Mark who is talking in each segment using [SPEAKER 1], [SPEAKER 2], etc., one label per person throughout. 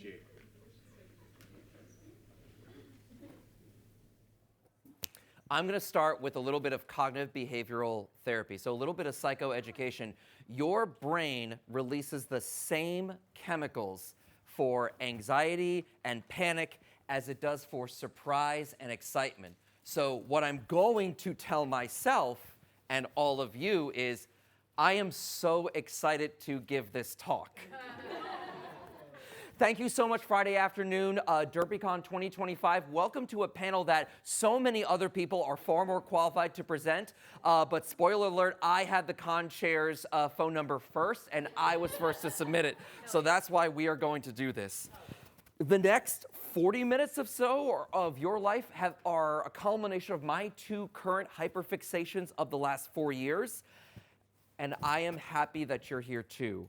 [SPEAKER 1] appreciate.
[SPEAKER 2] I'm going to start with a little bit of cognitive behavioral therapy, so a little bit of psychoeducation. Your brain releases the same chemicals for anxiety and panic as it does for surprise and excitement. So what I'm going to tell myself and all of you is, I am so excited to give this talk. Thank you so much, Friday afternoon, DerpyCon 2025. Welcome to a panel that so many other people are far more qualified to present. But spoiler alert, I had the con chair's phone number first, and I was first to submit it. So that's why we are going to do this. The next 40 minutes or so of your life are a culmination of my two current hyperfixations of the last 4 years. And I am happy that you're here too.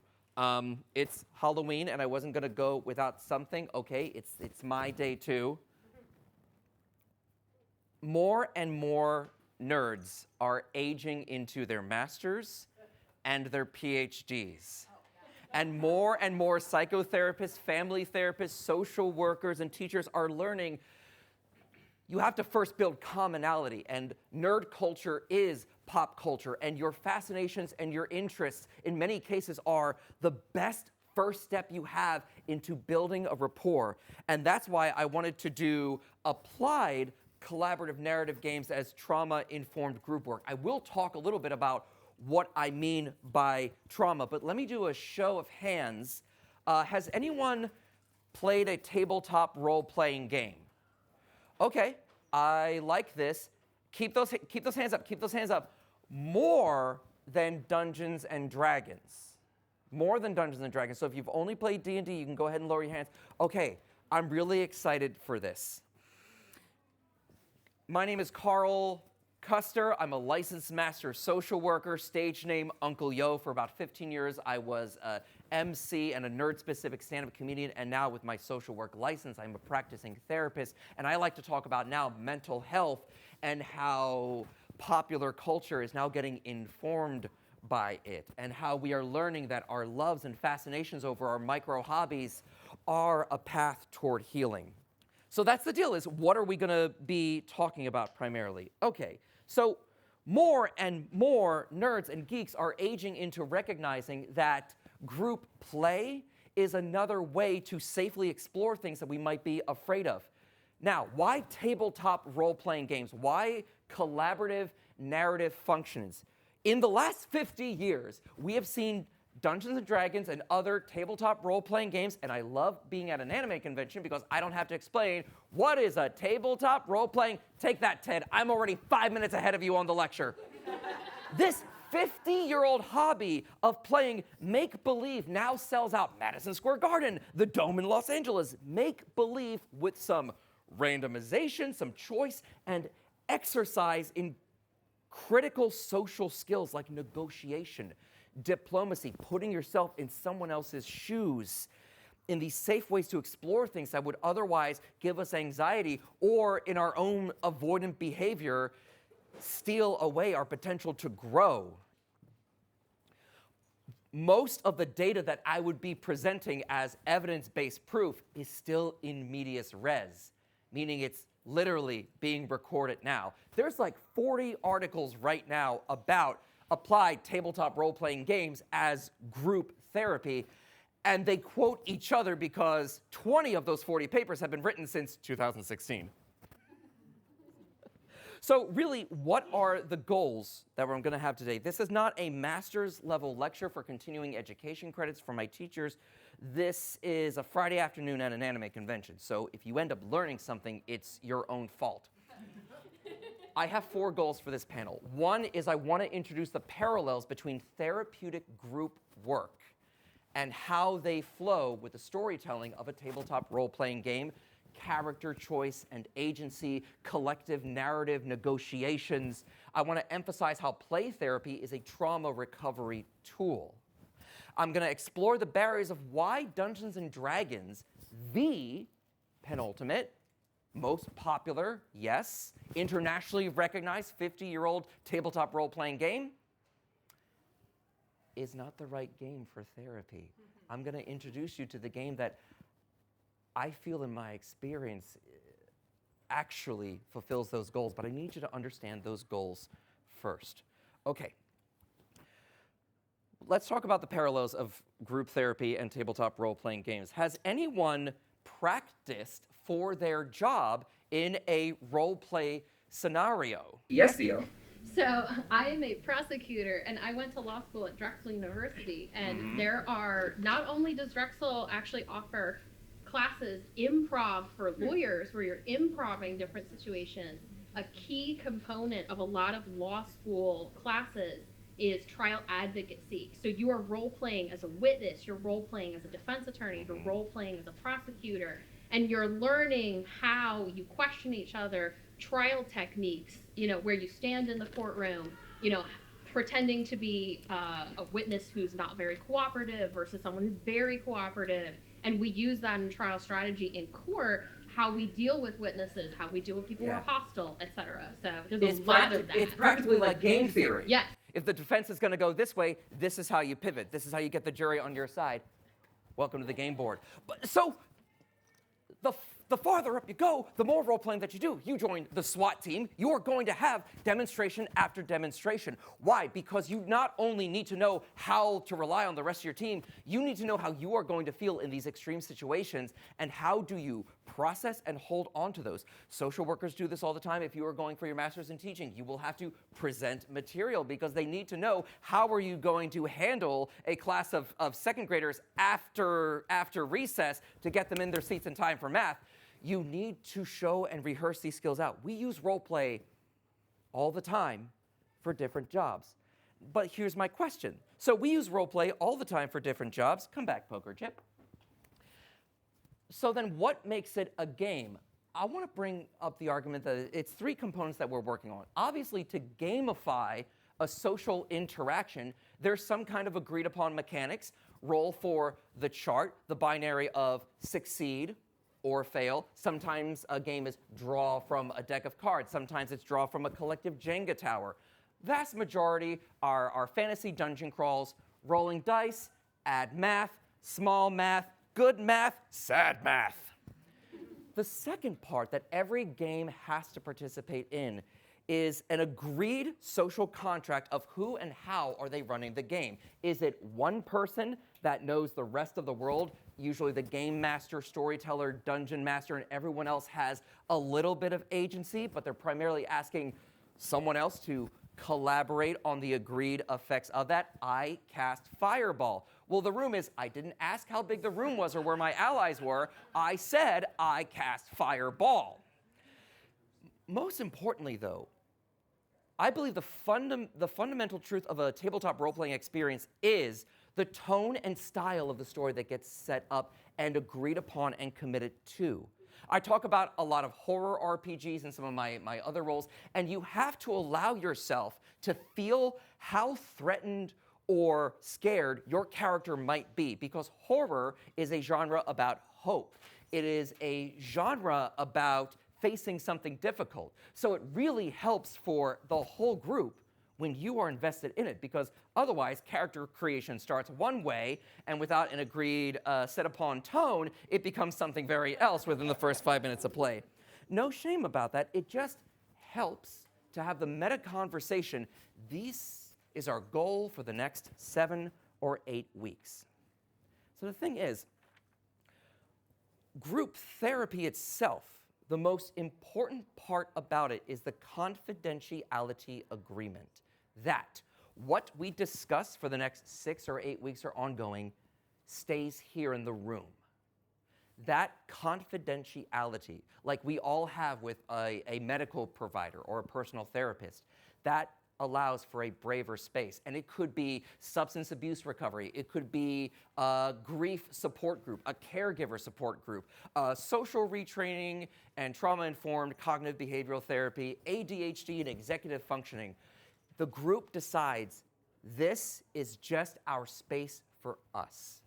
[SPEAKER 2] It's Halloween, and I wasn't going to go without something. Okay, it's my day too. More and more nerds are aging into their masters and their PhDs. And more psychotherapists, family therapists, social workers, and teachers are learning you have to first build commonality, and nerd culture is pop culture, and your fascinations and your interests in many cases are the best first step you have into building a rapport. And that's why I wanted to do applied collaborative narrative games as trauma-informed group work. I will talk a little bit about what I mean by trauma, but let me do a show of hands. Has anyone played a tabletop role-playing game? Okay, I like this. Keep those hands up, keep those hands up. More than Dungeons and Dragons. More than Dungeons and Dragons. So if you've only played D&D, you can go ahead and lower your hands. Okay, I'm really excited for this. My name is Carl Custer. I'm a licensed master social worker, stage name Uncle Yo. For about 15 years, I was a MC and a nerd-specific stand-up comedian, and now with my social work license, I'm a practicing therapist, and I like to talk about now mental health and how popular culture is now getting informed by it, and how we are learning that our loves and fascinations over our micro hobbies are a path toward healing. So that's the deal, is what are we going to be talking about primarily? Okay, so more and more nerds and geeks are aging into recognizing that group play is another way to safely explore things that we might be afraid of. Now, why tabletop role-playing games? Why collaborative narrative functions? In the last 50 years, we have seen Dungeons & Dragons and other tabletop role-playing games, and I love being at an anime convention because I don't have to explain what is a tabletop role-playing. Take that, Ted. I'm already 5 minutes ahead of you on the lecture. This 50-year-old hobby of playing make-believe now sells out Madison Square Garden, the Dome in Los Angeles. Make-believe with some randomization, some choice, and exercise in critical social skills like negotiation, diplomacy, putting yourself in someone else's shoes, in these safe ways to explore things that would otherwise give us anxiety, or in our own avoidant behavior, steal away our potential to grow. Most of the data that I would be presenting as evidence-based proof is still in medias res, meaning it's literally being recorded now. There's like 40 articles right now about applied tabletop role-playing games as group therapy, and they quote each other because 20 of those 40 papers have been written since 2016. So really, what are the goals that we're going to have today? This is not a master's level lecture for continuing education credits for my teachers. This is a Friday afternoon at an anime convention. So if you end up learning something, it's your own fault. I have 4 goals for this panel. One is I want to introduce the parallels between therapeutic group work and how they flow with the storytelling of a tabletop role-playing game, character choice and agency, collective narrative negotiations. I want to emphasize how play therapy is a trauma recovery tool. I'm going to explore the barriers of why Dungeons & Dragons, the penultimate, most popular, yes, internationally recognized 50-year-old tabletop role-playing game, is not the right game for therapy. I'm going to introduce you to the game that I feel in my experience actually fulfills those goals, but I need you to understand those goals first. Okay. Let's talk about the parallels of group therapy and tabletop role-playing games. Has anyone practiced for their job in a role-play scenario?
[SPEAKER 1] Yes, Theo.
[SPEAKER 3] So I am a prosecutor, and I went to law school at Drexel University, and there are, not only does Drexel actually offer classes improv for lawyers where you're improving different situations, a key component of a lot of law school classes is trial advocacy. So you are role-playing as a witness, you're role-playing as a defense attorney, you're role-playing as a prosecutor, and you're learning how you question each other, trial techniques, where you stand in the courtroom, pretending to be a witness who's not very cooperative versus someone who's very cooperative. And we use that in trial strategy in court, how we deal with witnesses, how we deal with people who are hostile, etc. So there's a lot of that.
[SPEAKER 2] It's practically like game theory.
[SPEAKER 3] Yes.
[SPEAKER 2] If the defense is going to go this way, this is how you pivot. This is how you get the jury on your side. Welcome to the game board. But, so the farther up you go, the more role-playing that you do. You join the SWAT team, you are going to have demonstration after demonstration. Why? Because you not only need to know how to rely on the rest of your team, you need to know how you are going to feel in these extreme situations, and how do you process and hold on to those. Social workers do this all the time. If you are going for your master's in teaching, you will have to present material because they need to know how are you going to handle a class of second graders after recess to get them in their seats in time for math. You need to show and rehearse these skills out. We use role play all the time for different jobs. But here's my question. So we use role play all the time for different jobs. Come back, poker chip. So then what makes it a game? I want to bring up the argument that it's three components that we're working on. Obviously, to gamify a social interaction, there's some kind of agreed upon mechanics. Roll for the chart, the binary of succeed or fail. Sometimes a game is draw from a deck of cards. Sometimes it's draw from a collective Jenga tower. Vast majority are fantasy dungeon crawls, rolling dice, add math, small math, good math, sad math. The second part that every game has to participate in is an agreed social contract of who and how are they running the game. Is it one person that knows the rest of the world, usually the game master, storyteller, dungeon master, and everyone else has a little bit of agency, but they're primarily asking someone else to collaborate on the agreed effects of that? I cast Fireball. Well, the room is, I didn't ask how big the room was or where my allies were. I said I cast Fireball. Most importantly, though, I believe the fundamental truth of a tabletop role-playing experience is the tone and style of the story that gets set up and agreed upon and committed to. I talk about a lot of horror RPGs in some of my other roles, and you have to allow yourself to feel how threatened or scared your character might be, because horror is a genre about hope. It is a genre about facing something difficult. So it really helps for the whole group when you are invested in it, because otherwise character creation starts one way, and without an agreed set upon tone, it becomes something very else within the first 5 minutes of play. No shame about that. It just helps to have the meta conversation. This is our goal for the next 7 or 8 weeks. So the thing is, group therapy itself, the most important part about it is the confidentiality agreement. That what we discuss for the next 6 or 8 weeks or ongoing stays here in the room. That confidentiality, like we all have with a medical provider or a personal therapist, that allows for a braver space. And it could be substance abuse recovery. It could be a grief support group, a caregiver support group, social retraining and trauma-informed cognitive behavioral therapy, ADHD and executive functioning. The group decides this is just our space for us.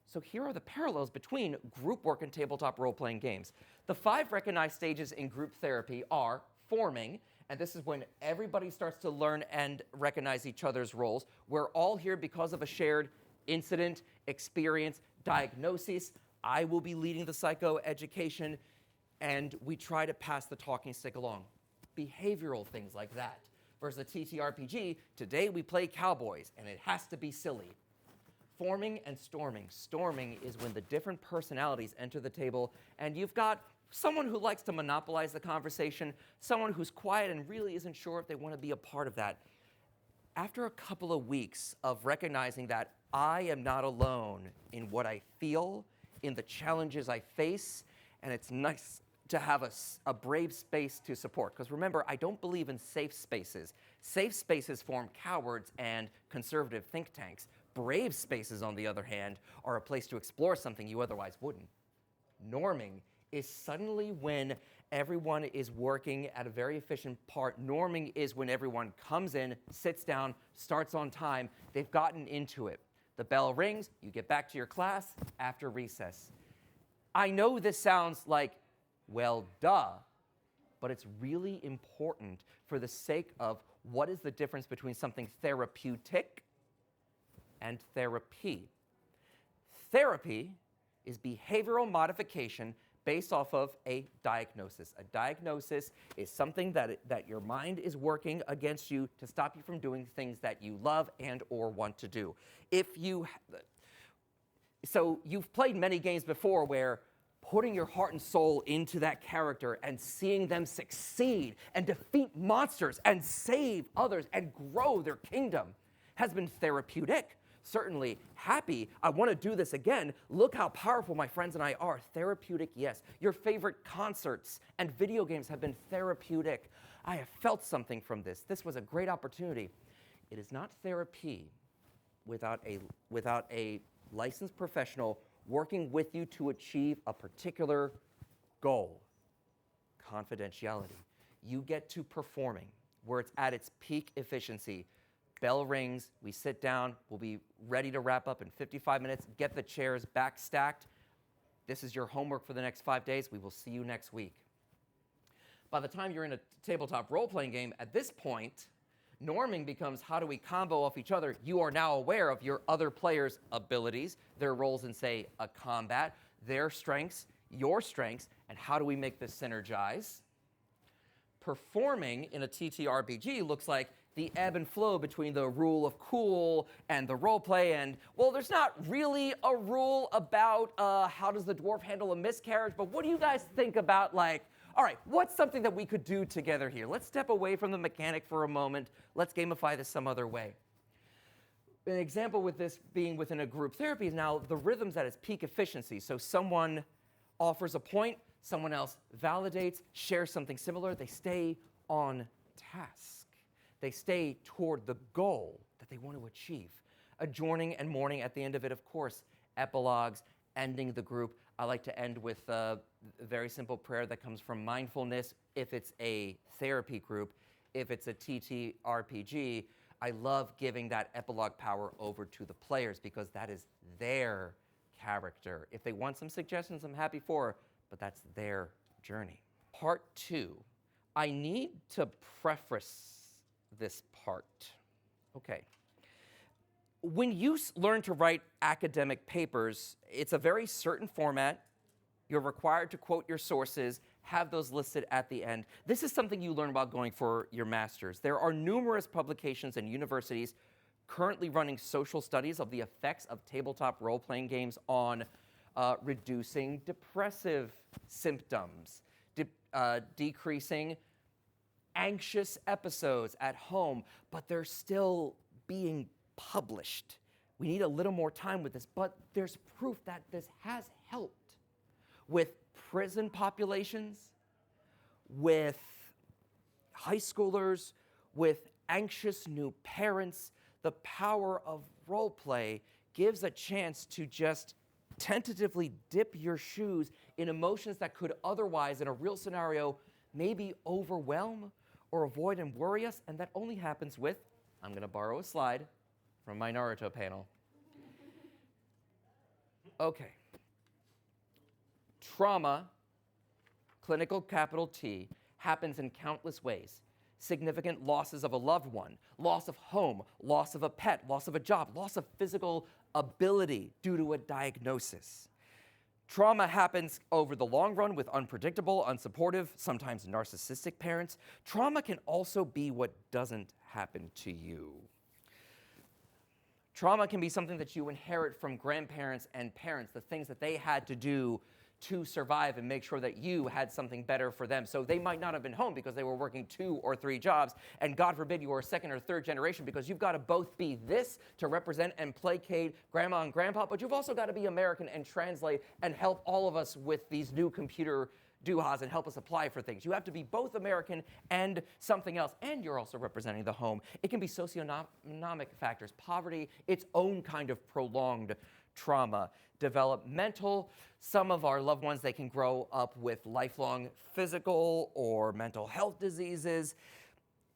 [SPEAKER 2] So here are the parallels between group work and tabletop role-playing games. The 5 recognized stages in group therapy are forming, and this is when everybody starts to learn and recognize each other's roles. We're all here because of a shared incident, experience, diagnosis. I will be leading the psychoeducation, and we try to pass the talking stick along. Behavioral things like that. Versus a TTRPG, today we play cowboys, and it has to be silly. Forming and storming. Storming is when the different personalities enter the table, and you've got someone who likes to monopolize the conversation, someone who's quiet and really isn't sure if they want to be a part of that. After a couple of weeks of recognizing that I am not alone in what I feel, in the challenges I face, and it's nice to have a brave space to support. Because remember, I don't believe in safe spaces. Safe spaces form cowards and conservative think tanks. Brave spaces, on the other hand, are a place to explore something you otherwise wouldn't. Norming is suddenly when everyone is working at a very efficient part. Norming is when everyone comes in, sits down, starts on time. They've gotten into it. The bell rings, you get back to your class after recess. I know this sounds like, well, duh, but it's really important for the sake of what is the difference between something therapeutic and therapy. Therapy is behavioral modification based off of a diagnosis. A diagnosis is something that your mind is working against you to stop you from doing things that you love and or want to do. So you've played many games before where putting your heart and soul into that character and seeing them succeed and defeat monsters and save others and grow their kingdom has been therapeutic. Certainly happy. I want to do this again. Look how powerful my friends and I are. Therapeutic, yes. Your favorite concerts and video games have been therapeutic. I have felt something from this. This was a great opportunity. It is not therapy without a licensed professional working with you to achieve a particular goal. Confidentiality. You get to performing where it's at its peak efficiency. Bell rings, we sit down, we'll be ready to wrap up in 55 minutes, get the chairs back stacked. This is your homework for the next 5 days. We will see you next week. By the time you're in a tabletop role-playing game, at this point, norming becomes how do we combo off each other. You are now aware of your other players' abilities, their roles in, say, a combat, their strengths, your strengths, and how do we make this synergize. Performing in a TTRPG looks like the ebb and flow between the rule of cool and the role play, and, well, there's not really a rule about how does the dwarf handle a miscarriage, but what do you guys think about, like, all right, what's something that we could do together here? Let's step away from the mechanic for a moment. Let's gamify this some other way. An example with this being within a group therapy is now the rhythm's at its peak efficiency. So someone offers a point, someone else validates, shares something similar. They stay on task. They stay toward the goal that they want to achieve. Adjourning and mourning at the end of it, of course. Epilogues, ending the group. I like to end with a very simple prayer that comes from mindfulness if it's a therapy group. If it's a TTRPG, I love giving that epilogue power over to the players because that is their character. If they want some suggestions, I'm happy for, but that's their journey. Part 2. I need to preface this part. Okay. When you learn to write academic papers, it's a very certain format. You're required to quote your sources, have those listed at the end. This is something you learn while going for your master's. There are numerous publications and universities currently running social studies of the effects of tabletop role-playing games on reducing depressive symptoms, decreasing anxious episodes at home, but they're still being published. We need a little more time with this, but there's proof that this has helped with prison populations, with high schoolers, with anxious new parents. The power of role play gives a chance to just tentatively dip your shoes in emotions that could otherwise, in a real scenario, maybe overwhelm or avoid and worry us, and that only happens with, I'm going to borrow a slide from my Naruto panel. Okay. Trauma, clinical capital T, happens in countless ways. Significant losses of a loved one, loss of home, loss of a pet, loss of a job, loss of physical ability due to a diagnosis. Trauma happens over the long run with unpredictable, unsupportive, sometimes narcissistic parents. Trauma can also be what doesn't happen to you. Trauma can be something that you inherit from grandparents and parents, the things that they had to do to survive and make sure that you had something better for them. So they might not have been home because they were working 2 or 3 jobs, and God forbid you were a second or third generation, because you've got to both be this to represent and placate grandma and grandpa, but you've also got to be American and translate and help all of us with these new computer doohas and help us apply for things. You have to be both American and something else, and you're also representing the home. It can be socioeconomic factors, poverty, its own kind of prolonged trauma, developmental. Some of our loved ones, they can grow up with lifelong physical or mental health diseases.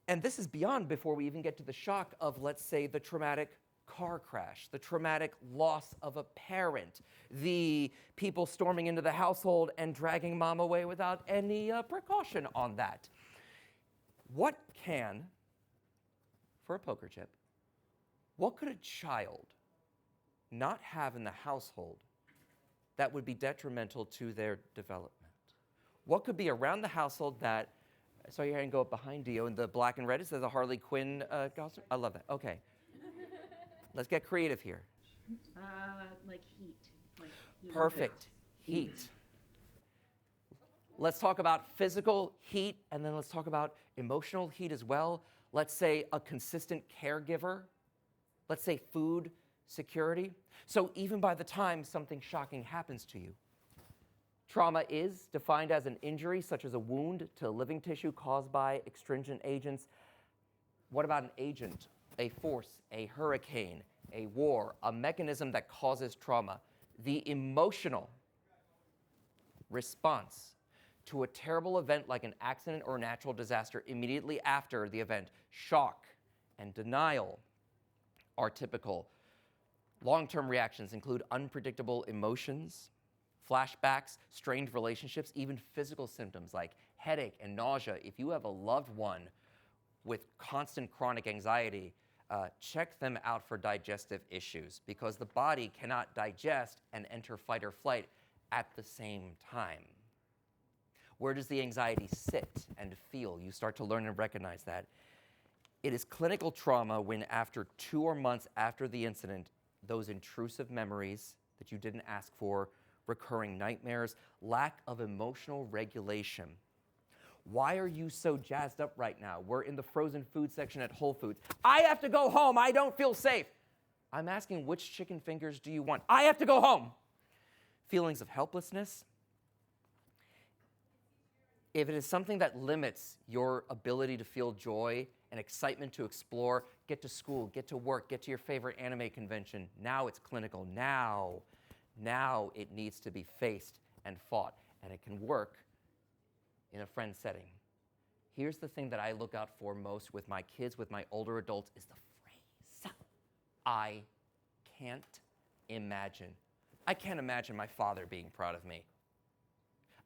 [SPEAKER 2] And this is beyond before we even get to the shock of, let's say, the traumatic car crash, the traumatic loss of a parent, the people storming into the household and dragging mom away without any precaution on that. What can, for a poker chip, what could a child not have in the household that would be detrimental to their development? What could be around the household that, so you're going to go up behind Dio in the black and red, it says a Harley Quinn costume? I love that. Okay. Let's get creative here.
[SPEAKER 3] Like heat.
[SPEAKER 2] Perfect. Heat. Let's talk about physical heat, and then let's talk about emotional heat as well. Let's say a consistent caregiver. Let's say food security. So even by the time something shocking happens to you, trauma is defined as an injury, such as a wound to living tissue caused by extrinsic agents. What about an agent, a force, a hurricane, a war, a mechanism that causes trauma? The emotional response to a terrible event like an accident or natural disaster immediately after the event, shock and denial, are typical. Long-term reactions include unpredictable emotions, flashbacks, strained relationships, even physical symptoms like headache and nausea. If you have a loved one with constant chronic anxiety, check them out for digestive issues, because the body cannot digest and enter fight or flight at the same time. Where does the anxiety sit and feel? You start to learn and recognize that. It is clinical trauma when, after 2 or months after the incident, those intrusive memories that you didn't ask for, recurring nightmares, lack of emotional regulation. Why are you so jazzed up right now? We're in the frozen food section at Whole Foods. I have to go home. I don't feel safe. I'm asking, which chicken fingers do you want? I have to go home. Feelings of helplessness. If it is something that limits your ability to feel joy and excitement to explore, get to school, get to work, get to your favorite anime convention, now it's clinical. Now it needs to be faced and fought, and it can work in a friend setting. Here's the thing that I look out for most with my kids, with my older adults, is the phrase, I can't imagine. I can't imagine my father being proud of me.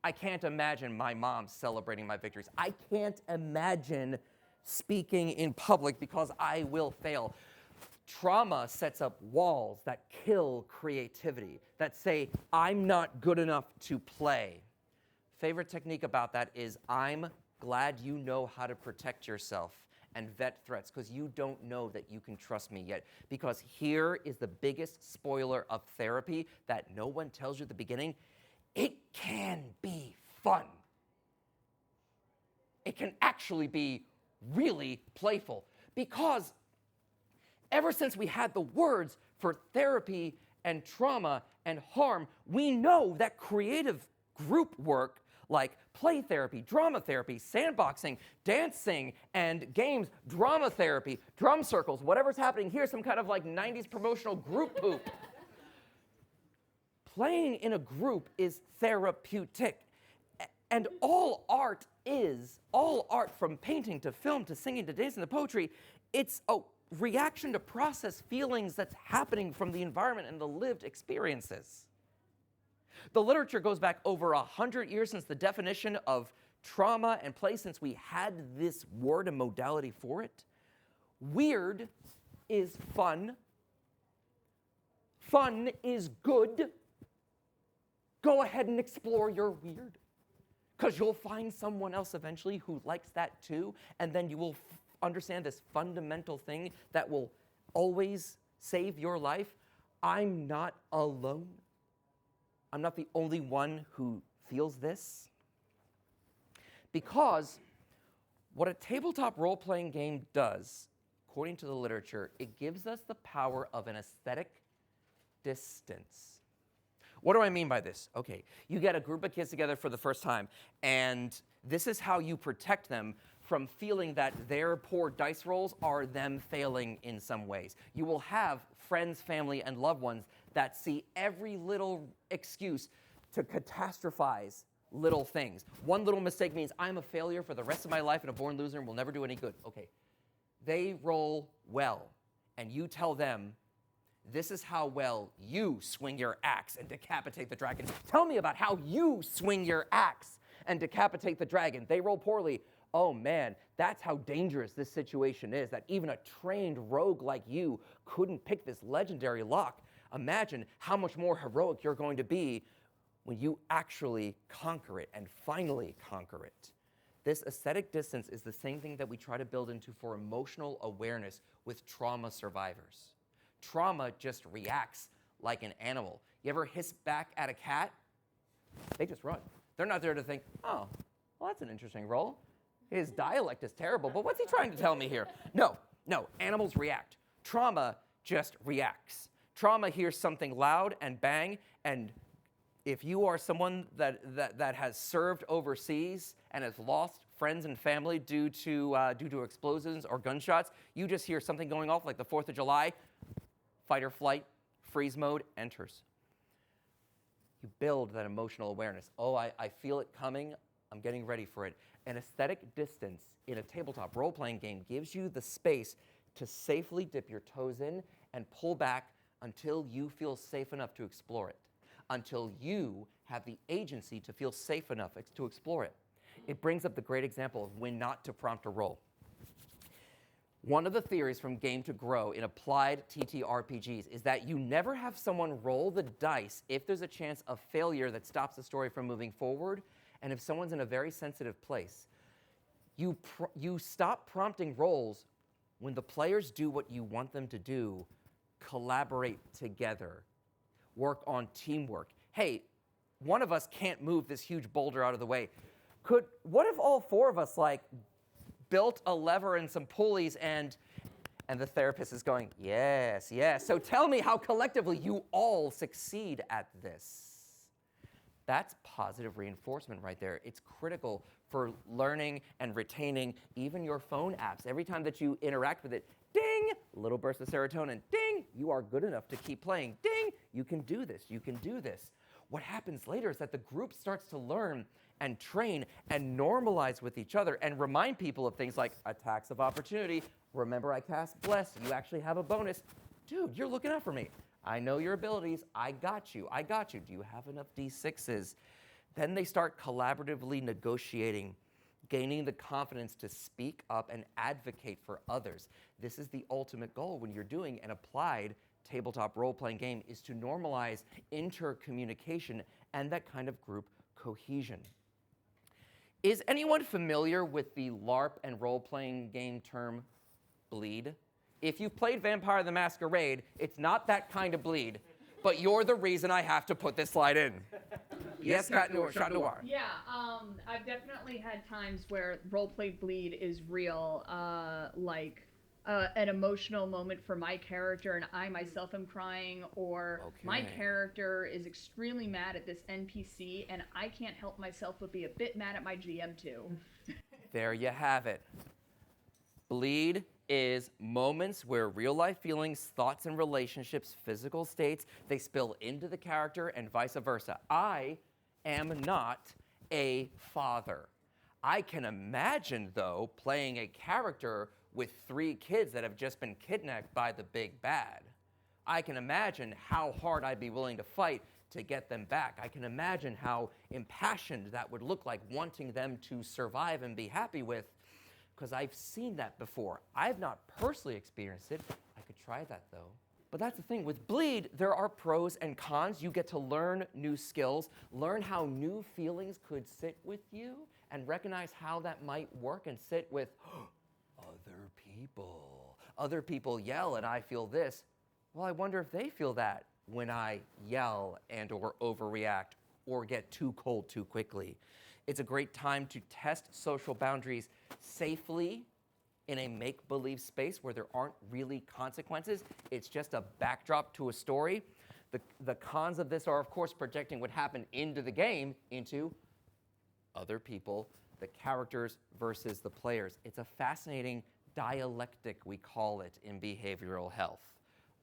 [SPEAKER 2] I can't imagine my mom celebrating my victories. I can't imagine speaking in public because I will fail. Trauma sets up walls that kill creativity, that say, I'm not good enough to play. Favorite technique about that is, I'm glad you know how to protect yourself and vet threats, because you don't know that you can trust me yet. Because here is the biggest spoiler of therapy that no one tells you at the beginning. It can be fun. It can actually be really playful, because ever since we had the words for therapy and trauma and harm, we know that creative group work like play therapy, drama therapy, sandboxing, dancing, and games, drama therapy, drum circles, whatever's happening here, some kind of like 90s promotional group poop. Playing in a group is therapeutic. And all art from painting to film to singing to dancing to poetry, it's a reaction to process feelings that's happening from the environment and the lived experiences. The literature goes back over 100 years since the definition of trauma and play, since we had this word and modality for it. Weird is fun. Fun is good. Go go ahead and explore your weird. Because you'll find someone else eventually who likes that too, and then you will understand this fundamental thing that will always save your life. I'm not alone. I'm not the only one who feels this. Because what a tabletop role-playing game does, according to the literature, it gives us the power of an aesthetic distance. What do I mean by this? Okay, you get a group of kids together for the first time, and this is how you protect them from feeling that their poor dice rolls are them failing in some ways. You will have friends, family, and loved ones that see every little excuse to catastrophize little things. One little mistake means I'm a failure for the rest of my life and a born loser and will never do any good. Okay, they roll well, and you tell them, this is how well you swing your axe and decapitate the dragon. Tell me about how you swing your axe and decapitate the dragon. They roll poorly. Oh man, that's how dangerous this situation is, that even a trained rogue like you couldn't pick this legendary lock. Imagine how much more heroic you're going to be when you actually conquer it and finally conquer it. This aesthetic distance is the same thing that we try to build into for emotional awareness with trauma survivors. Trauma just reacts like an animal. You ever hiss back at a cat? They just run. They're not there to think, oh, well, that's an interesting role. His dialect is terrible, but what's he trying to tell me here? No, animals react. Trauma just reacts. Trauma hears something loud and bang, and if you are someone that has served overseas and has lost friends and family due to explosions or gunshots, you just hear something going off like the 4th of July, fight or flight, freeze mode enters. You build that emotional awareness. Oh, I feel it coming. I'm getting ready for it. An aesthetic distance in a tabletop role-playing game gives you the space to safely dip your toes in and pull back until you feel safe enough to explore it, until you have the agency to feel safe enough to explore it. It brings up the great example of when not to prompt a roll. One of the theories from Game to Grow in Applied TTRPGs is that you never have someone roll the dice if there's a chance of failure that stops the story from moving forward, and if someone's in a very sensitive place. You stop prompting rolls when the players do what you want them to do, collaborate together, work on teamwork. Hey, one of us can't move this huge boulder out of the way. What if all 4 of us built a lever and some pulleys and the therapist is going, yes, so tell me how collectively you all succeed at this. That's positive reinforcement right there. It's critical for learning and retaining even your phone apps. Every time that you interact with it, ding, a little burst of serotonin, ding, you are good enough to keep playing, ding, you can do this, you can do this. What happens later is that the group starts to learn and train and normalize with each other and remind people of things like attacks of opportunity. Remember, I cast Bless. You actually have a bonus. Dude, you're looking out for me. I know your abilities. I got you. Do you have enough D6s? Then they start collaboratively negotiating, gaining the confidence to speak up and advocate for others. This is the ultimate goal when you're doing an applied tabletop role-playing game, is to normalize intercommunication and that kind of group cohesion. Is anyone familiar with the LARP and role-playing game term bleed? If you've played Vampire the Masquerade, it's not that kind of bleed, but you're the reason I have to put this slide in. Yes, Chat Noir.
[SPEAKER 1] Yeah, I've definitely had times where roleplay bleed is real, an emotional moment for my character and I myself am crying, or my character is extremely mad at this NPC and I can't help myself but be a bit mad at my GM too.
[SPEAKER 2] There you have it. Bleed is moments where real life feelings, thoughts, and relationships, physical states, they spill into the character and vice versa. I am not a father. I can imagine, though, playing a character with 3 kids that have just been kidnapped by the big bad. I can imagine how hard I'd be willing to fight to get them back. I can imagine how impassioned that would look like, wanting them to survive and be happy with, because I've seen that before. I've not personally experienced it. I could try that, though. But that's the thing. With Bleed, there are pros and cons. You get to learn new skills, learn how new feelings could sit with you, and recognize how that might work and sit with other people. Other people yell and I feel this. Well, I wonder if they feel that when I yell and or overreact or get too cold too quickly. It's a great time to test social boundaries safely in a make-believe space where there aren't really consequences. It's just a backdrop to a story. The cons of this are, of course, projecting what happened into the game into other people, the characters versus the players. It's a fascinating dialectic, we call it in behavioral health,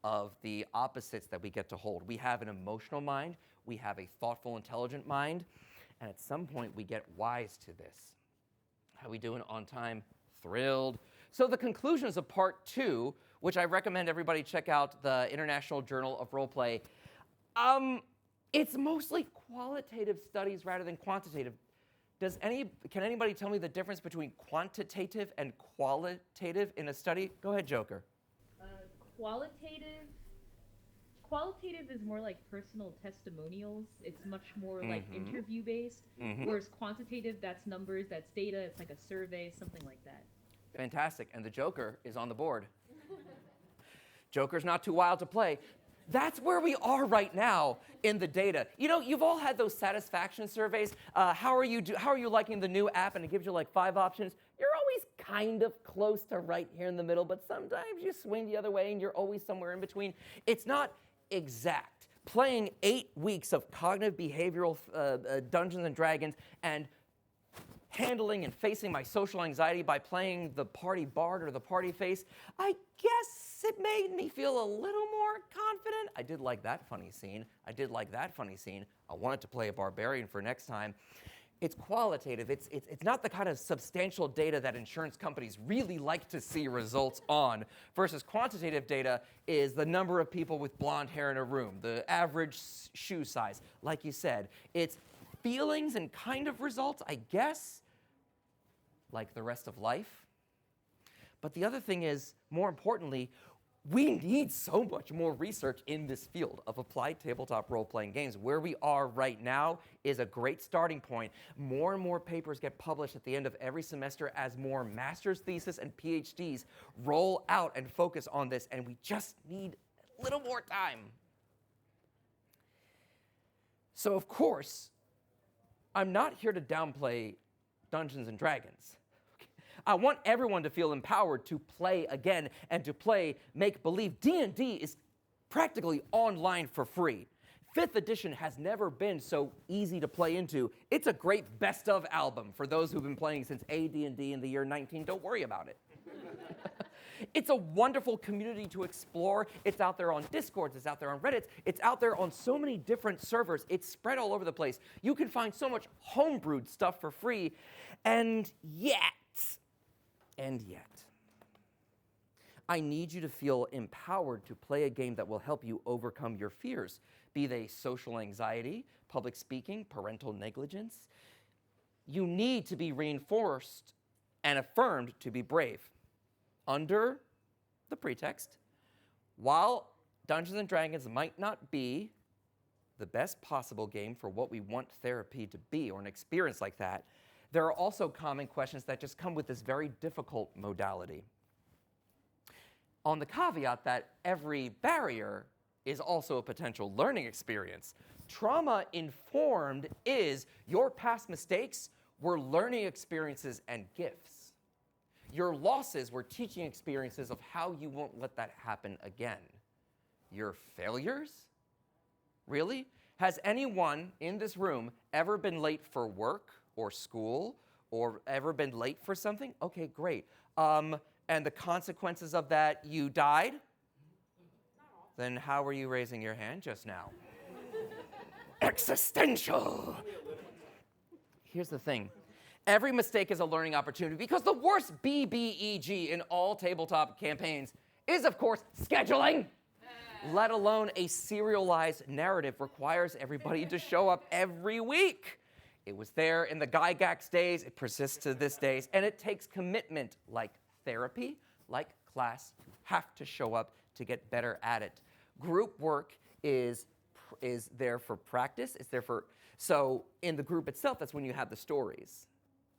[SPEAKER 2] of the opposites that we get to hold. We have an emotional mind, we have a thoughtful, intelligent mind, and at some point we get wise to this. How we doing on time? Thrilled. So the conclusions of part 2, which I recommend everybody check out, the International Journal of Roleplay. It's mostly qualitative studies rather than quantitative. Can anybody tell me the difference between quantitative and qualitative in a study? Go ahead, Joker.
[SPEAKER 4] Qualitative is more like personal testimonials. It's much more like interview based. Whereas quantitative, that's numbers, that's data, it's like a survey, something like that.
[SPEAKER 2] Fantastic. And the Joker is on the board. Joker's not too wild to play. That's where we are right now in the data. You know, you've all had those satisfaction surveys. How are you liking the new app? And it gives you like 5 options. You're always kind of close to right here in the middle, but sometimes you swing the other way and you're always somewhere in between. It's not exact. Playing 8 weeks of cognitive behavioral Dungeons and Dragons and handling and facing my social anxiety by playing the party bard or the party face, I guess it made me feel a little more confident. I did like that funny scene. I wanted to play a barbarian for next time. It's qualitative. It's not the kind of substantial data that insurance companies really like to see results on, versus quantitative data is the number of people with blonde hair in a room, the average shoe size. Like you said, it's feelings and kind of results, I guess, like the rest of life. But the other thing is, more importantly, we need so much more research in this field of applied tabletop role-playing games. Where we are right now is a great starting point. More and more papers get published at the end of every semester as more master's thesis and PhDs roll out and focus on this, and we just need a little more time. So, of course, I'm not here to downplay Dungeons and Dragons. I want everyone to feel empowered to play again and to play make-believe. D&D is practically online for free. 5th edition has never been so easy to play into. It's a great best-of album for those who've been playing since AD&D in the year 19. Don't worry about it. It's a wonderful community to explore. It's out there on Discords, it's out there on Reddit, it's out there on so many different servers. It's spread all over the place. You can find so much homebrewed stuff for free, and yet, I need you to feel empowered to play a game that will help you overcome your fears, be they social anxiety, public speaking, parental negligence. You need to be reinforced and affirmed to be brave. Under the pretext, while Dungeons and Dragons might not be the best possible game for what we want therapy to be or an experience like that, there are also common questions that just come with this very difficult modality. On the caveat that every barrier is also a potential learning experience. Trauma-informed is your past mistakes were learning experiences and gifts. Your losses were teaching experiences of how you won't let that happen again. Your failures? Really? Has anyone in this room ever been late for work or school or ever been late for something? Okay, great. And the consequences of that, you died? Then how were you raising your hand just now? Existential. Here's the thing. Every mistake is a learning opportunity because the worst BBEG in all tabletop campaigns is, of course, scheduling. Let alone a serialized narrative requires everybody to show up every week. It was there in the Gygax days, it persists to this day, and it takes commitment like therapy, like class. You have to show up to get better at it. Group work is there for practice. It's there for, so in the group itself, that's when you have the stories.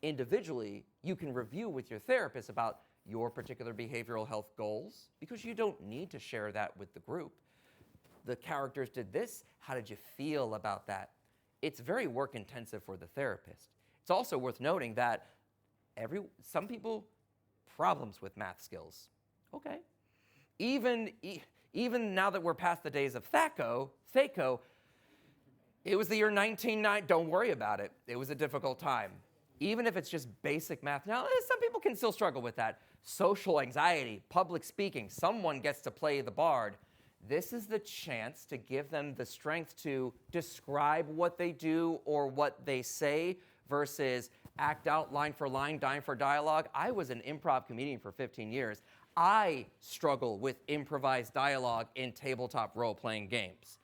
[SPEAKER 2] Individually, you can review with your therapist about your particular behavioral health goals because you don't need to share that with the group. The characters did this. How did you feel about that? It's very work intensive for the therapist. It's also worth noting that some people problems with math skills. Okay. Even now that we're past the days of THACO, it was the year 1990. Don't worry about it. It was a difficult time. Even if it's just basic math. Now, some people can still struggle with that. Social anxiety, public speaking, someone gets to play the bard. This is the chance to give them the strength to describe what they do or what they say versus act out line for line, dime for dialogue. I was an improv comedian for 15 years. I struggle with improvised dialogue in tabletop role-playing games.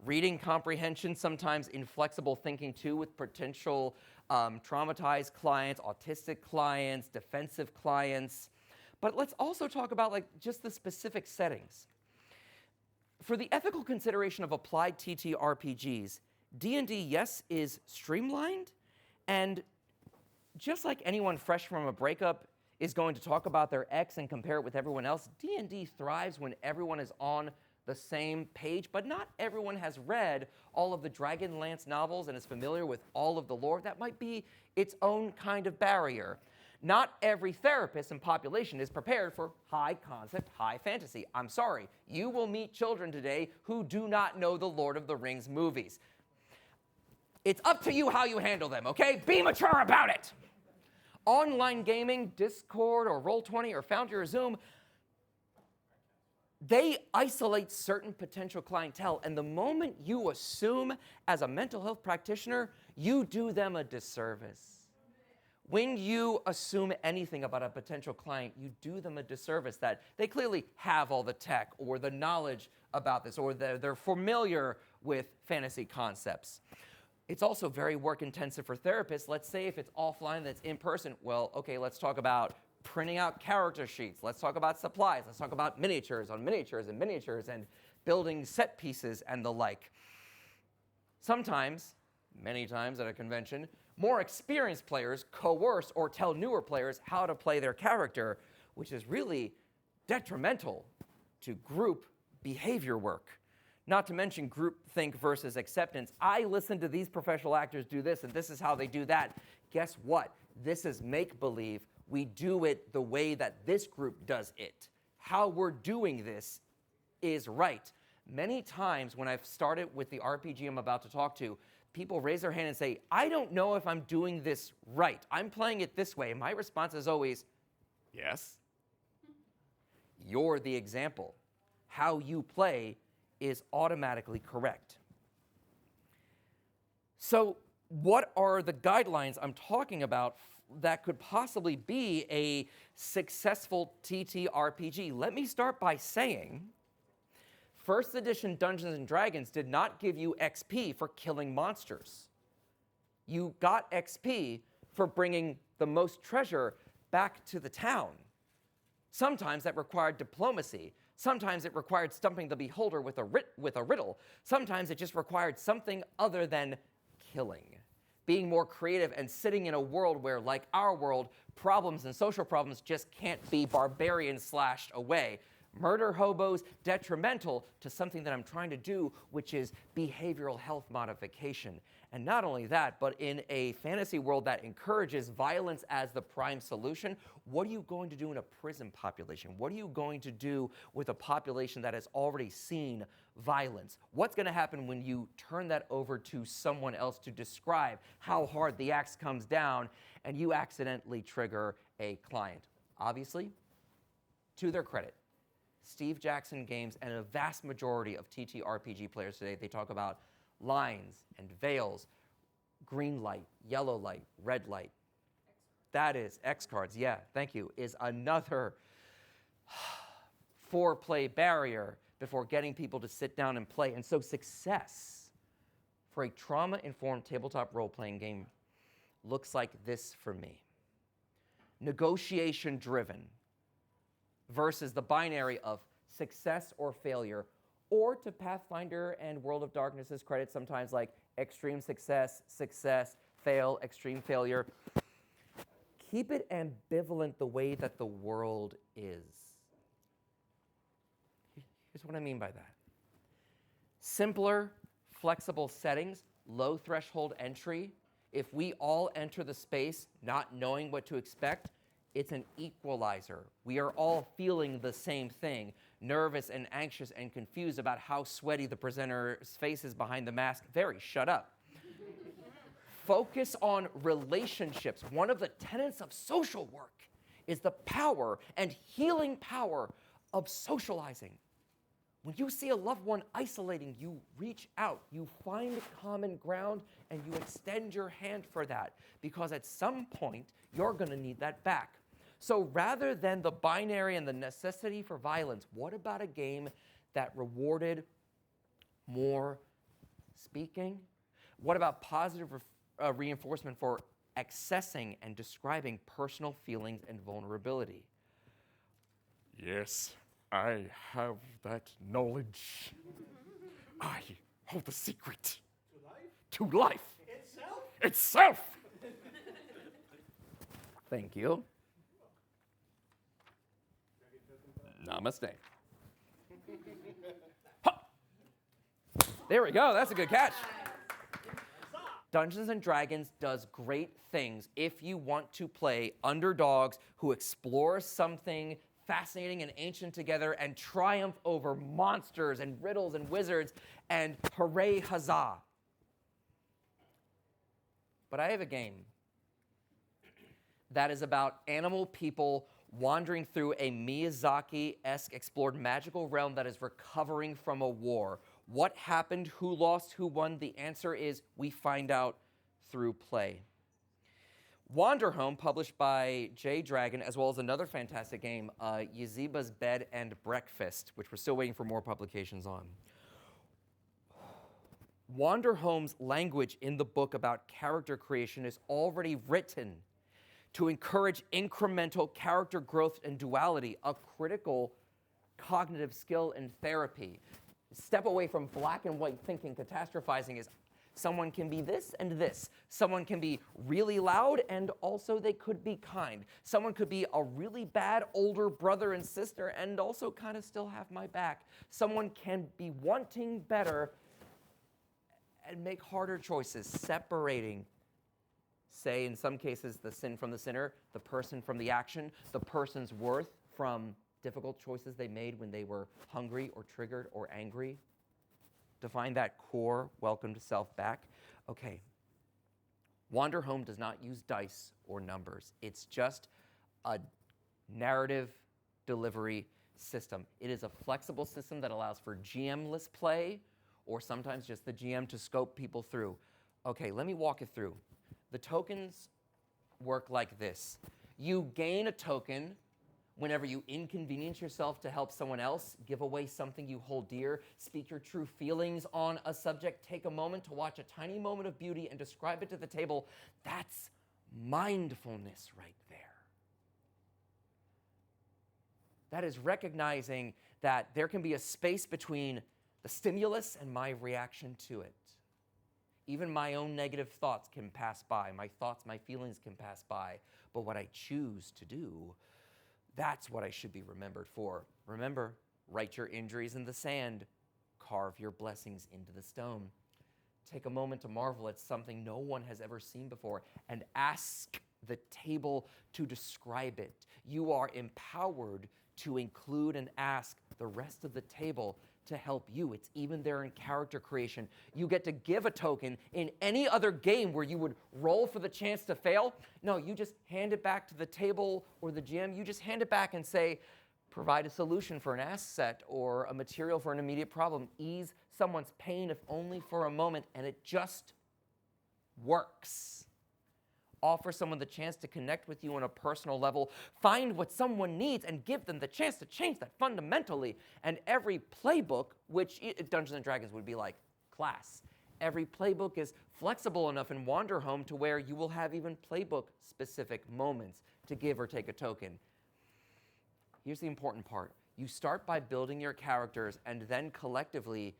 [SPEAKER 2] Reading comprehension, sometimes inflexible thinking too with potential traumatized clients, autistic clients, defensive clients. But let's also talk about like just the specific settings. For the ethical consideration of applied TTRPGs, D&D, yes, is streamlined, and just like anyone fresh from a breakup is going to talk about their ex and compare it with everyone else, D&D thrives when everyone is on the same page, but not everyone has read all of the Dragonlance novels and is familiar with all of the lore. That might be its own kind of barrier. Not every therapist and population is prepared for high concept, high fantasy. I'm sorry, you will meet children today who do not know the Lord of the Rings movies. It's up to you how you handle them, okay? Be mature about it. Online gaming, Discord or Roll20 or Foundry or Zoom, they isolate certain potential clientele, and the moment you assume as a mental health practitioner, you do them a disservice. When you assume anything about a potential client, you do them a disservice that they clearly have all the tech or the knowledge about this, or they're familiar with fantasy concepts. It's also very work intensive for therapists. Let's say if it's offline, that's in person. Well, okay, let's talk about printing out character sheets. Let's talk about supplies. Let's talk about miniatures on miniatures and miniatures and building set pieces and the like. Sometimes, many times at a convention, more experienced players coerce or tell newer players how to play their character, which is really detrimental to group behavior work. Not to mention groupthink versus acceptance. I listen to these professional actors do this, and this is how they do that. Guess what? This is make-believe. We do it the way that this group does it. How we're doing this is right. Many times when I've started with the RPG I'm about to talk to, people raise their hand and say, I don't know if I'm doing this right. I'm playing it this way. And my response is always, yes. You're the example. How you play is automatically correct. So what are the guidelines I'm talking about that could possibly be a successful TTRPG? Let me start by saying, first edition Dungeons and Dragons did not give you XP for killing monsters. You got XP for bringing the most treasure back to the town. Sometimes that required diplomacy. Sometimes it required stumping the beholder with a riddle. Sometimes it just required something other than killing. Being more creative and sitting in a world where, like our world, problems and social problems just can't be barbarian slashed away. Murder hobos, detrimental to something that I'm trying to do, which is behavioral health modification. And not only that, but in a fantasy world that encourages violence as the prime solution, what are you going to do in a prison population? What are you going to do with a population that has already seen violence? What's going to happen when you turn that over to someone else to describe how hard the axe comes down and you accidentally trigger a client? Obviously, to their credit, Steve Jackson Games and a vast majority of TTRPG players today, they talk about lines and veils, green light, yellow light, red light. That is, X cards, yeah, thank you, is another foreplay barrier before getting people to sit down and play. And so success for a trauma-informed tabletop role-playing game looks like this for me. Negotiation-driven versus the binary of success or failure or to Pathfinder and World of Darkness's credit, sometimes like extreme success, success, fail, extreme failure. Keep it ambivalent the way that the world is. Here's what I mean by that. Simpler, flexible settings, low threshold entry. If we all enter the space not knowing what to expect, it's an equalizer. We are all feeling the same thing, nervous and anxious and confused about how sweaty the presenter's face is behind the mask. Very, shut up. Focus on relationships. One of the tenets of social work is the power and healing power of socializing. When you see a loved one isolating, you reach out, you find common ground, and you extend your hand for that, because at some point, you're going to need that back. So rather than the binary and the necessity for violence, what about a game that rewarded more speaking? What about positive reinforcement for accessing and describing personal feelings and vulnerability?
[SPEAKER 5] Yes, I have that knowledge. I hold the secret. To life? To life.
[SPEAKER 6] Itself?
[SPEAKER 5] Itself!
[SPEAKER 2] Thank you. Namaste. Ha! There we go. That's a good catch. Dungeons & Dragons does great things if you want to play underdogs who explore something fascinating and ancient together and triumph over monsters and riddles and wizards and hooray huzzah. But I have a game that is about animal people wandering through a Miyazaki-esque explored magical realm that is recovering from a war. What happened? Who lost? Who won? The answer is we find out through play. Wanderhome, published by J Dragon, as well as another fantastic game, Yaziba's Bed and Breakfast, which we're still waiting for more publications on. Wanderhome's language in the book about character creation is already written to encourage incremental character growth and duality, a critical cognitive skill in therapy. Step away from black and white thinking. Catastrophizing is someone can be this and this. Someone can be really loud and also they could be kind. Someone could be a really bad older brother and sister and also kind of still have my back. Someone can be wanting better and make harder choices, separating, say, in some cases, the sin from the sinner, the person from the action, the person's worth from difficult choices they made when they were hungry or triggered or angry. Define that core welcome to self back. Okay. Wanderhome does not use dice or numbers. It's just a narrative delivery system. It is a flexible system that allows for GM-less play or sometimes just the GM to scope people through. Okay, let me walk it through. The tokens work like this. You gain a token whenever you inconvenience yourself to help someone else, give away something you hold dear, speak your true feelings on a subject, take a moment to watch a tiny moment of beauty and describe it to the table. That's mindfulness right there. That is recognizing that there can be a space between the stimulus and my reaction to it. Even my own negative thoughts can pass by. My thoughts, my feelings can pass by. But what I choose to do, that's what I should be remembered for. Remember, write your injuries in the sand. Carve your blessings into the stone. Take a moment to marvel at something no one has ever seen before and ask the table to describe it. You are empowered to include and ask the rest of the table to help you. It's even there in character creation. You get to give a token in any other game where you would roll for the chance to fail. No, you just hand it back to the table or the GM. You just hand it back and say, provide a solution for an asset or a material for an immediate problem. Ease someone's pain, if only for a moment, and it just works. Offer someone the chance to connect with you on a personal level. Find what someone needs and give them the chance to change that fundamentally. And every playbook, which Dungeons & Dragons would be like class, every playbook is flexible enough in Wanderhome to where you will have even playbook-specific moments to give or take a token. Here's the important part. You start by building your characters, and then collectively,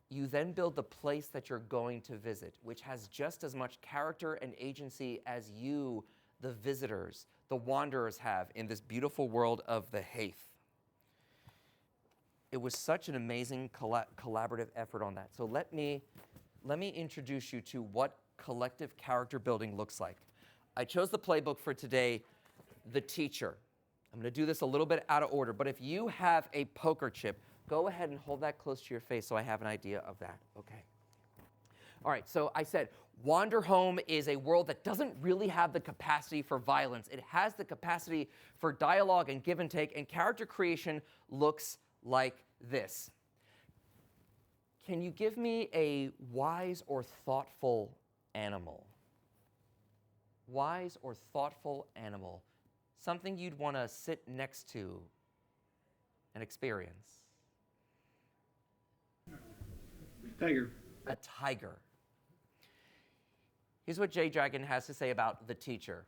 [SPEAKER 2] you then build the place that you're going to visit, which has just as much character and agency as you, the visitors, the wanderers, have in this beautiful world of the Haith. It was such an amazing collaborative effort on that. So let me introduce you to what collective character building looks like. I chose the playbook for today, The Teacher. I'm going to do this a little bit out of order, but if you have a poker chip, go ahead and hold that close to your face so I have an idea of that. Okay. All right, so I said Wander Home is a world that doesn't really have the capacity for violence. It has the capacity for dialogue and give and take, and character creation looks like this. Can you give me a wise or thoughtful animal? Wise or thoughtful animal. Something you'd want to sit next to and experience.
[SPEAKER 6] Tiger.
[SPEAKER 2] A tiger. Here's what Jay Dragon has to say about The Teacher.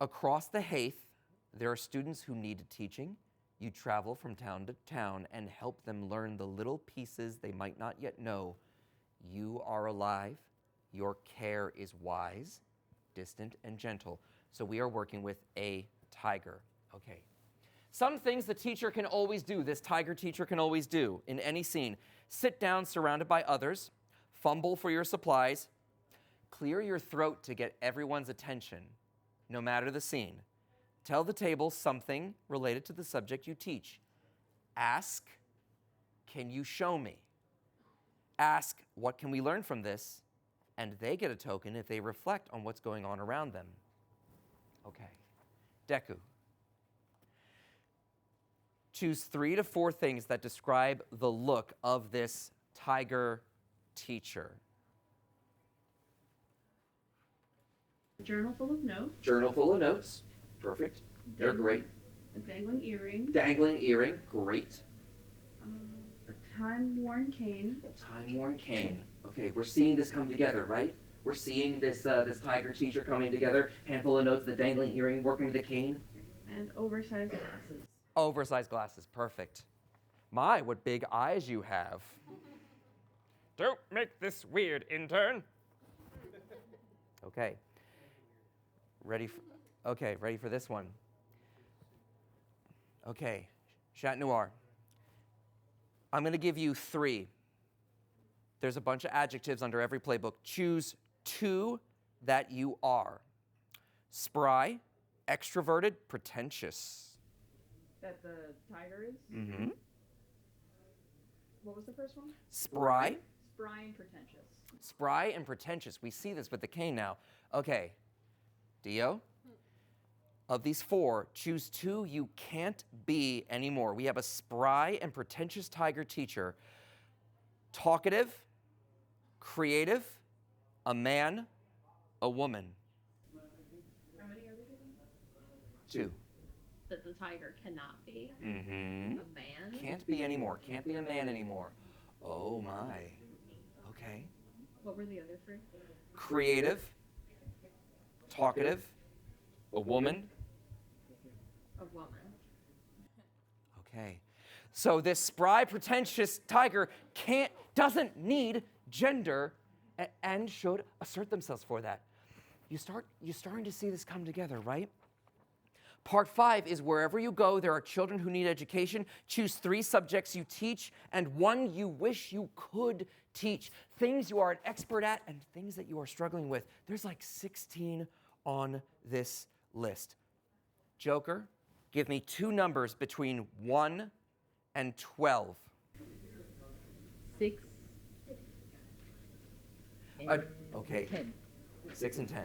[SPEAKER 2] Across the Haith, there are students who need teaching. You travel from town to town and help them learn the little pieces they might not yet know. You are alive. Your care is wise, distant, and gentle. So we are working with a tiger. Okay. Some things the teacher can always do, this tiger teacher can always do in any scene. Sit down surrounded by others, fumble for your supplies, clear your throat to get everyone's attention, no matter the scene. Tell the table something related to the subject you teach. Ask, can you show me? Ask, what can we learn from this? And they get a token if they reflect on what's going on around them. Okay. Deku. Choose 3 to 4 things that describe the look of this tiger teacher.
[SPEAKER 3] A journal full of notes.
[SPEAKER 2] Journal full of notes. Perfect. They're great.
[SPEAKER 3] A dangling earring.
[SPEAKER 2] Dangling earring. Great.
[SPEAKER 1] A time-worn cane.
[SPEAKER 2] Time-worn cane. Okay, we're seeing this come together, right? We're seeing this this tiger teacher coming together. Handful of notes, the dangling earring, working with the cane.
[SPEAKER 1] And oversized glasses.
[SPEAKER 2] Oversized glasses. Perfect. My, what big eyes you have.
[SPEAKER 5] Don't make this weird, intern.
[SPEAKER 2] Okay. Ready for this one. Okay, Chat Noir. I'm going to give you 3. There's a bunch of adjectives under every playbook. Choose 2 that you are. Spry, extroverted, pretentious.
[SPEAKER 1] That the tiger is?
[SPEAKER 2] Mm-hmm.
[SPEAKER 1] What was the first one?
[SPEAKER 2] Spry.
[SPEAKER 1] Spry and pretentious.
[SPEAKER 2] Spry and pretentious. We see this with the cane now. Okay. Dio? Of these 4, choose 2 you can't be anymore. We have a spry and pretentious tiger teacher. Talkative, creative, a man, a woman.
[SPEAKER 1] How many are we doing?
[SPEAKER 2] 2.
[SPEAKER 3] That the tiger cannot be.
[SPEAKER 2] Mm-hmm.
[SPEAKER 3] A man.
[SPEAKER 2] Can't be anymore. Can't be a man anymore. Oh my. Okay.
[SPEAKER 3] What were the other 3?
[SPEAKER 2] Creative, talkative, a woman.
[SPEAKER 3] A woman.
[SPEAKER 2] Okay. So this spry, pretentious tiger doesn't need gender and should assert themselves for that. You're starting to see this come together, right? Part 5 is wherever you go, there are children who need education. Choose 3 subjects you teach and 1 you wish you could teach. Things you are an expert at and things that you are struggling with. There's like 16 on this list. Joker, give me 2 numbers between 1 and 12.
[SPEAKER 4] 6.
[SPEAKER 2] Okay.
[SPEAKER 4] 10.
[SPEAKER 2] 6 and 10.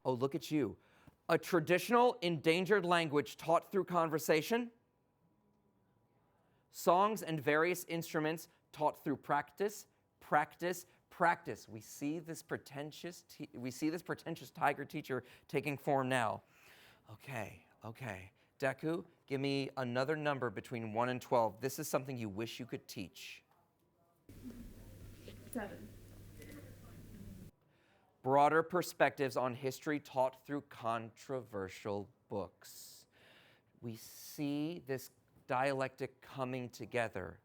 [SPEAKER 2] Oh, look at you. A traditional endangered language taught through conversation. Songs and various instruments taught through practice, practice, practice. We see this pretentious tiger teacher taking form now. Okay. Deku, give me another number between 1 and 12. This is something you wish you could teach.
[SPEAKER 1] 7.
[SPEAKER 2] Broader perspectives on history taught through controversial books. We see this dialectic coming together.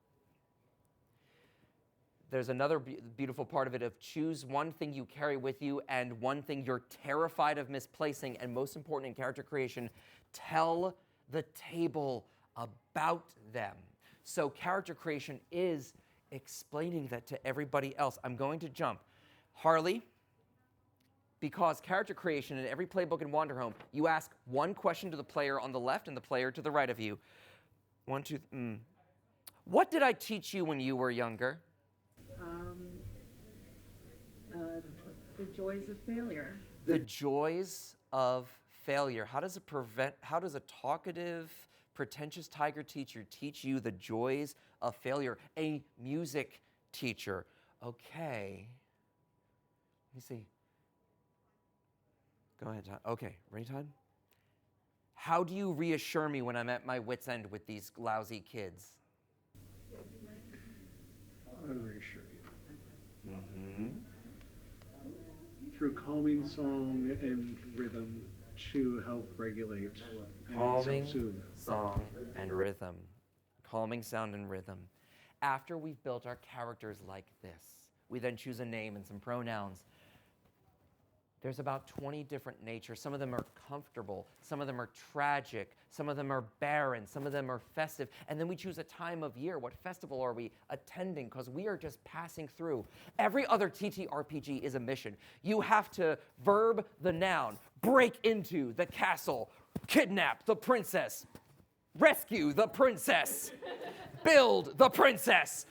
[SPEAKER 2] There's another beautiful part of it of choose one thing you carry with you and one thing you're terrified of misplacing, and most important in character creation, tell the table about them. So character creation is explaining that to everybody else. I'm going to jump. Harley, because character creation in every playbook in Wanderhome, you ask one question to the player on the left and the player to the right of you. What did I teach you when you were younger?
[SPEAKER 1] The joys of failure.
[SPEAKER 2] The joys of failure. How does a talkative, pretentious tiger teacher teach you the joys of failure? A music teacher. Okay. Let me see. Go ahead, Todd. Okay, ready, Todd? How do you reassure me when I'm at my wit's end with these lousy kids?
[SPEAKER 6] I reassure you.
[SPEAKER 2] Mm-hmm.
[SPEAKER 6] Through calming song and rhythm to help regulate and
[SPEAKER 2] Calming
[SPEAKER 6] soothe.
[SPEAKER 2] song and rhythm. Calming sound and rhythm. After we've built our characters like this, we then choose a name and some pronouns. There's about 20 different natures. Some of them are comfortable, some of them are tragic, some of them are barren, some of them are festive. And then we choose a time of year. What festival are we attending? Because we are just passing through. Every other TTRPG is a mission. You have to verb the noun, break into the castle, kidnap the princess, rescue the princess, build the princess.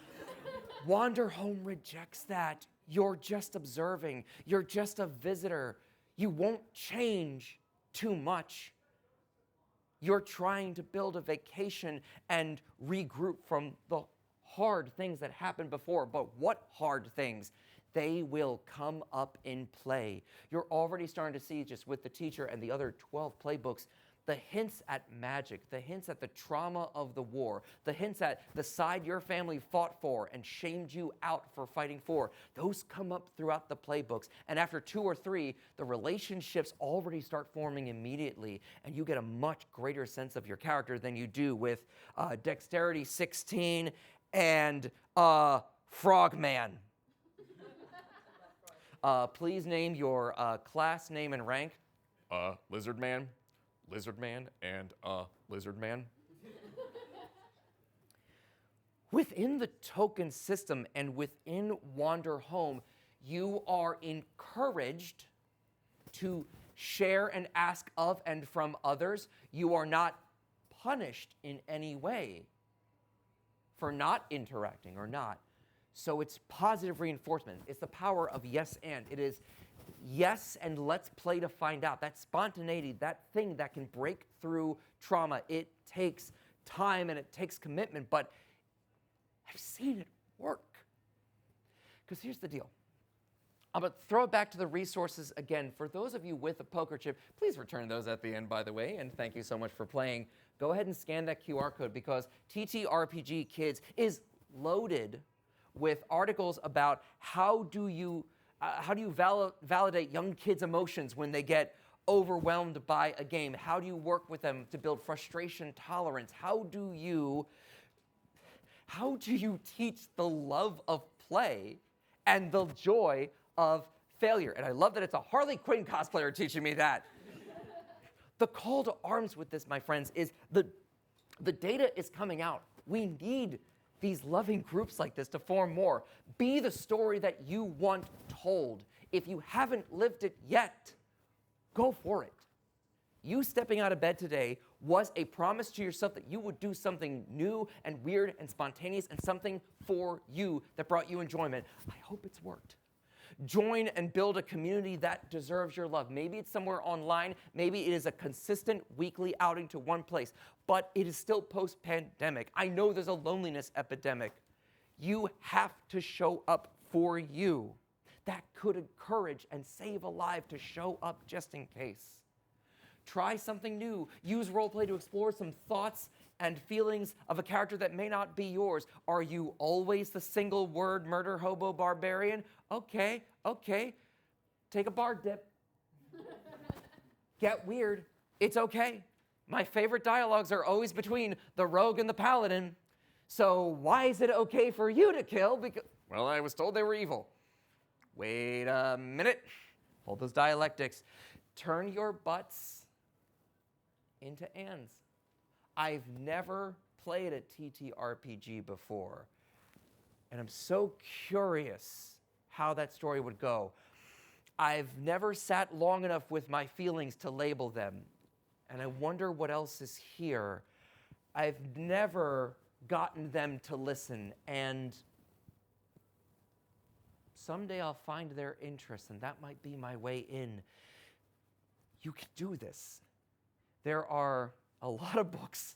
[SPEAKER 2] Wanderhome rejects that. You're just observing. You're just a visitor. You won't change too much. You're trying to build a vacation and regroup from the hard things that happened before. But what hard things? They will come up in play. You're already starting to see, just with the teacher and the other 12 playbooks, the hints at magic, the hints at the trauma of the war, the hints at the side your family fought for and shamed you out for fighting for. Those come up throughout the playbooks. And after 2 or 3, the relationships already start forming immediately, and you get a much greater sense of your character than you do with Dexterity 16 and Frogman. Please name your class name and rank.
[SPEAKER 5] Lizard Man, and Lizard Man.
[SPEAKER 2] Within the token system and within Wanderhome, you are encouraged to share and ask of and from others. You are not punished in any way for not interacting or not. So it's positive reinforcement. It's the power of yes and. It is yes, and let's play to find out. That spontaneity, that thing that can break through trauma. It takes time and it takes commitment, but I've seen it work. Because here's the deal. I'm going to throw it back to the resources again. For those of you with a poker chip, please return those at the end, by the way, and thank you so much for playing. Go ahead and scan that QR code, because TTRPG Kids is loaded with articles about how do you validate young kids' emotions when they get overwhelmed by a game? How do you work with them to build frustration tolerance? How do you teach the love of play and the joy of failure? And I love that it's a Harley Quinn cosplayer teaching me that. The call to arms with this, my friends, is the data is coming out. We need these loving groups like this to form more. Be the story that you want told. If you haven't lived it yet, go for it. You stepping out of bed today was a promise to yourself that you would do something new and weird and spontaneous and something for you that brought you enjoyment. I hope it's worked. Join and build a community that deserves your love. Maybe it's somewhere online. Maybe it is a consistent weekly outing to one place, but it is still post-pandemic. I know there's a loneliness epidemic. You have to show up for you. That could encourage and save a life to show up just in case. Try something new. Use roleplay to explore some thoughts and feelings of a character that may not be yours. Are you always the single word murder hobo barbarian? Okay. Take a bar dip. Get weird. It's okay. My favorite dialogues are always between the rogue and the paladin. So why is it okay for you to kill? Because, well, I was told they were evil. Wait a minute. Hold those dialectics. Turn your butts into ands. I've never played a TTRPG before, and I'm so curious how that story would go. I've never sat long enough with my feelings to label them, and I wonder what else is here. I've never gotten them to listen, and someday I'll find their interest, and that might be my way in. You can do this. There are a lot of books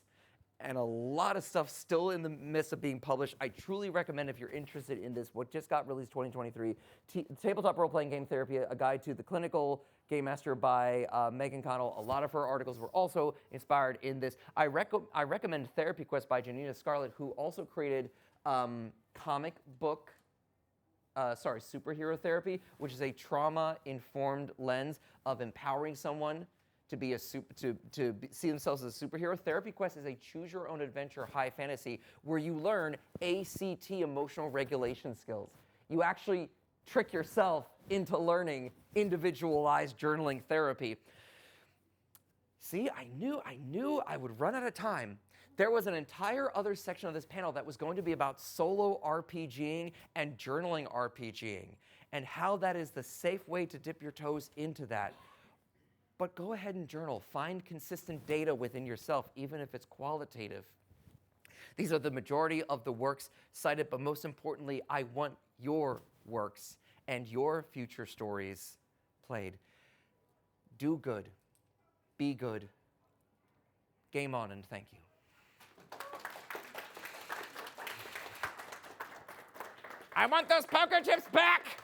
[SPEAKER 2] and a lot of stuff still in the midst of being published. I truly recommend, if you're interested in this, what just got released 2023, Tabletop Role-Playing Game Therapy, a guide to the clinical game master by Megan Connell. A lot of her articles were also inspired in this. I recommend Therapy Quest by Janina Scarlett, who also created Superhero Therapy, which is a trauma-informed lens of empowering someone to be see themselves as a superhero. Therapy Quest is a choose-your-own-adventure high fantasy where you learn ACT, emotional regulation skills. You actually trick yourself into learning individualized journaling therapy. See, I knew I would run out of time. There was an entire other section of this panel that was going to be about solo RPGing and journaling RPGing, and how that is the safe way to dip your toes into that. But go ahead and journal. Find consistent data within yourself, even if it's qualitative. These are the majority of the works cited, but most importantly, I want your works and your future stories played. Do good. Be good. Game on, and thank you.
[SPEAKER 5] I want those poker chips back!